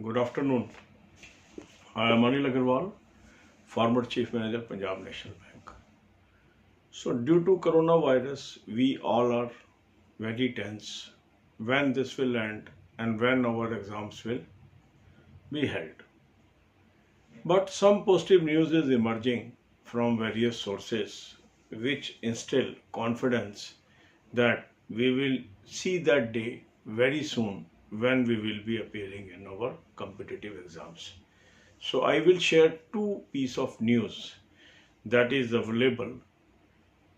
Good afternoon. I am Anil Agarwal, former Chief Manager, Punjab National Bank. So, due to coronavirus, we all are very tense when this will end and when our exams will be held. But some positive news is emerging from various sources which instill confidence that we will see that day very soon when we will be appearing in our competitive exams. So I will share two pieces of news that is available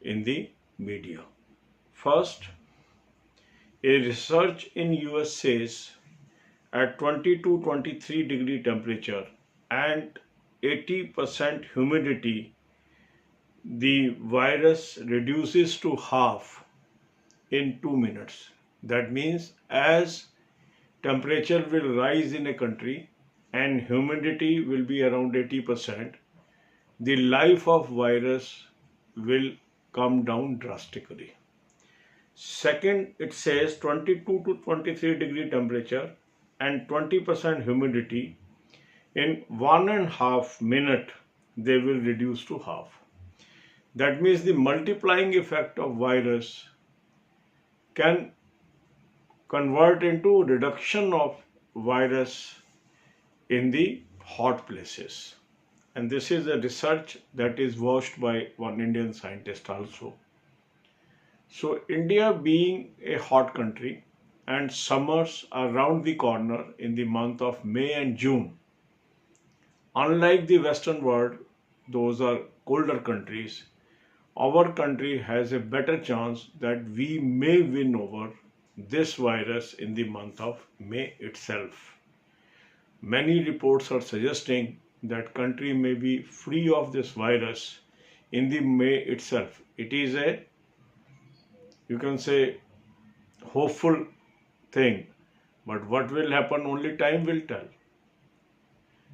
in the media. First, a research in US says at 20 to 23 degree temperature and 80% humidity, the virus reduces to half in 2 minutes. That means as temperature will rise in a country and humidity will be around 80%, the life of virus will come down drastically. Second, it says 22 to 23 degree temperature and 20% humidity. In 1.5 minutes, they will reduce to half. That means the multiplying effect of virus can convert into reduction of virus in the hot places. And this is a research that is watched by one Indian scientist also. So India being a hot country and summers are around the corner in the month of May and June, unlike the Western world, those are colder countries, our country has a better chance that we may win over this virus in the month of May itself. Many reports are suggesting that country may be free of this virus in the May itself. It is a, you can say, hopeful thing, but what will happen only time will tell.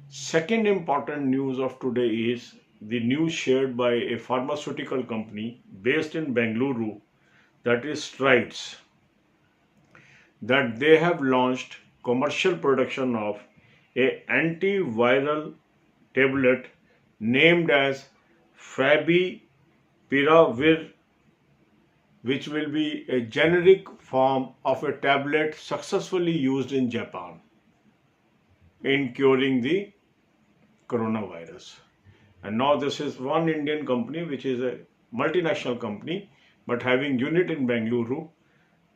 Second important news of today is the news shared by a pharmaceutical company based in Bengaluru, that is Strides, that they have launched commercial production of a antiviral tablet named as Favipiravir, which will be a generic form of a tablet successfully used in Japan in curing the coronavirus. And now this is one Indian company which is a multinational company but having unit in Bengaluru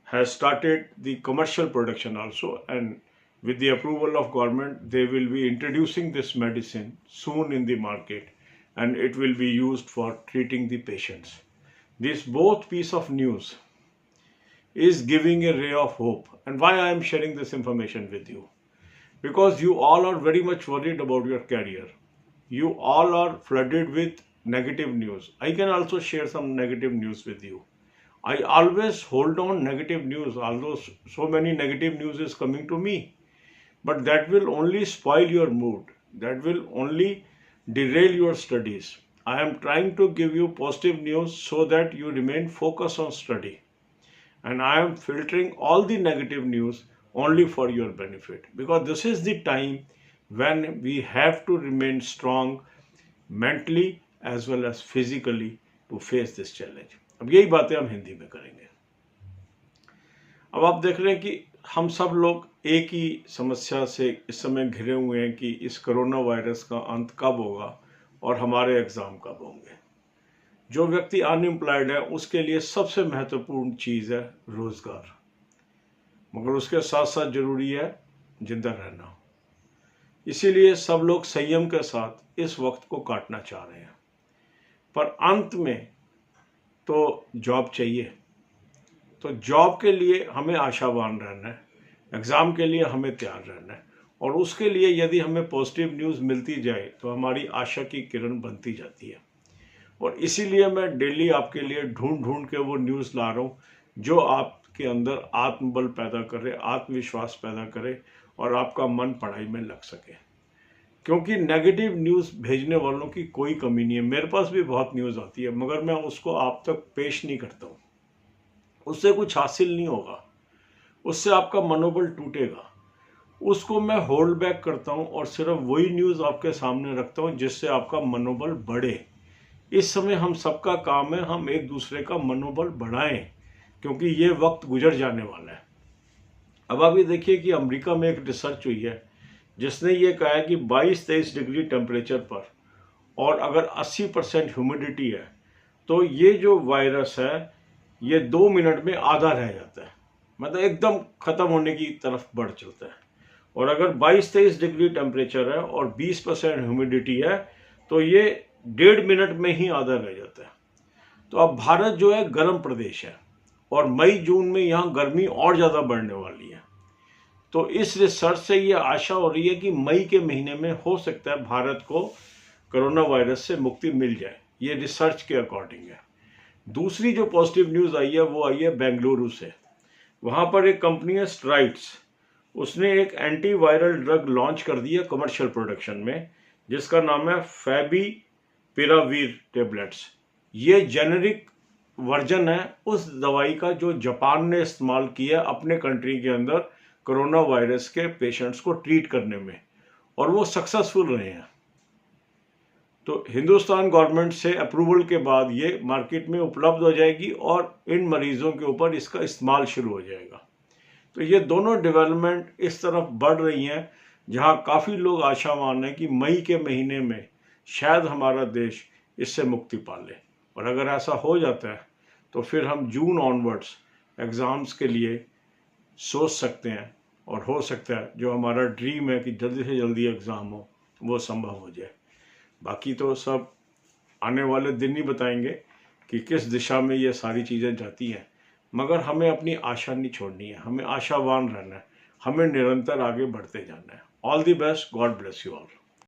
has started the commercial production also, and with the approval of government they will be introducing this medicine soon in the market and it will be used for treating the patients. This both piece of news is giving a ray of hope. And why I am sharing this information with you? Because you all are very much worried about your career. You all are flooded with negative news. I can also share some negative news with you. I always hold on negative news, although so many negative news is coming to me. But that will only spoil your mood. That will only derail your studies. I am trying to give you positive news so that you remain focused on study. And I am filtering all the negative news only for your benefit. Because this is the time when we have to remain strong mentally as well as physically to face this challenge. अब यही बातें हम हिंदी में करेंगे। अब आप देख रहे हैं कि हम सब लोग एक ही समस्या से इस समय घिरे हुए हैं कि इस कोरोना वायरस का अंत कब होगा और हमारे एग्ज़ाम कब होंगे। जो व्यक्ति अनएम्प्लॉयड है उसके लिए सबसे महत्वपूर्ण चीज़ है रोज़गार, मगर उसके साथ साथ ज़रूरी है जिंदा रहना। इसीलिए सब लोग संयम के साथ इस वक्त को काटना चाह रहे हैं, पर अंत में तो जॉब चाहिए। तो जॉब के लिए हमें आशावान रहना है, एग्ज़ाम के लिए हमें तैयार रहना है, और उसके लिए यदि हमें पॉजिटिव न्यूज़ मिलती जाए तो हमारी आशा की किरण बनती जाती है। और इसीलिए मैं डेली आपके लिए ढूंढ ढूंढ के वो न्यूज़ ला रहा हूँ जो आपके अंदर आत्मबल पैदा करे, आत्मविश्वास पैदा करे और आपका मन पढ़ाई में लग सके। क्योंकि नेगेटिव न्यूज़ भेजने वालों की कोई कमी नहीं है। मेरे पास भी बहुत न्यूज़ आती है मगर मैं उसको आप तक पेश नहीं करता हूँ। उससे कुछ हासिल नहीं होगा, उससे आपका मनोबल टूटेगा। उसको मैं होल्ड बैक करता हूं और सिर्फ वही न्यूज़ आपके सामने रखता हूं जिससे आपका मनोबल बढ़े। इस समय हम सबका काम है हम एक दूसरे का मनोबल बढ़ाएं, क्योंकि ये वक्त गुजर जाने वाला है। अब आप ये देखिए कि अमेरिका में एक रिसर्च हुई है जिसने ये कहा है कि 22-23 डिग्री टेम्परेचर पर और अगर 80% ह्यूमिडिटी है तो ये जो वायरस है ये 2 मिनट में आधा रह जाता है, मतलब एकदम ख़त्म होने की तरफ बढ़ चलता है। और अगर 22-23 डिग्री टेम्परेचर है और 20% ह्यूमिडिटी है तो ये 1.5 मिनट में ही आधा रह जाता है। तो अब भारत जो है गर्म प्रदेश है और मई जून में यहाँ गर्मी और ज़्यादा बढ़ने वाली है। तो इस रिसर्च से ये आशा हो रही है कि मई के महीने में हो सकता है भारत को कोरोना वायरस से मुक्ति मिल जाए, ये रिसर्च के अकॉर्डिंग है। दूसरी जो पॉजिटिव न्यूज़ आई है वो आई है बेंगलुरु से। वहाँ पर एक कंपनी है स्ट्राइड्स, उसने एक एंटीवायरल ड्रग लॉन्च कर दी है कमर्शियल प्रोडक्शन में जिसका नाम है फैविपिरावीर टेबलेट्स। ये जेनेरिक वर्जन है उस दवाई का जो जापान ने इस्तेमाल किया अपने कंट्री के अंदर कोरोना वायरस के पेशेंट्स को ट्रीट करने में, और वो सक्सेसफुल रहे हैं। तो हिंदुस्तान गवर्नमेंट से अप्रूवल के बाद ये मार्केट में उपलब्ध हो जाएगी और इन मरीजों के ऊपर इसका इस्तेमाल शुरू हो जाएगा। तो ये दोनों डेवलपमेंट इस तरफ बढ़ रही हैं जहां काफ़ी लोग आशावान हैं कि मई के महीने में शायद हमारा देश इससे मुक्ति पा ले। और अगर ऐसा हो जाता है तो फिर हम जून ऑनवर्ड्स एग्ज़ाम्स के लिए सोच सकते हैं और हो सकता है जो हमारा ड्रीम है कि जल्दी से जल्दी एग्ज़ाम हो वो संभव हो जाए। बाकी तो सब आने वाले दिन ही बताएंगे कि किस दिशा में ये सारी चीज़ें जाती हैं, मगर हमें अपनी आशा नहीं छोड़नी है, हमें आशावान रहना है, हमें निरंतर आगे बढ़ते जाना है। All the best, God bless you all.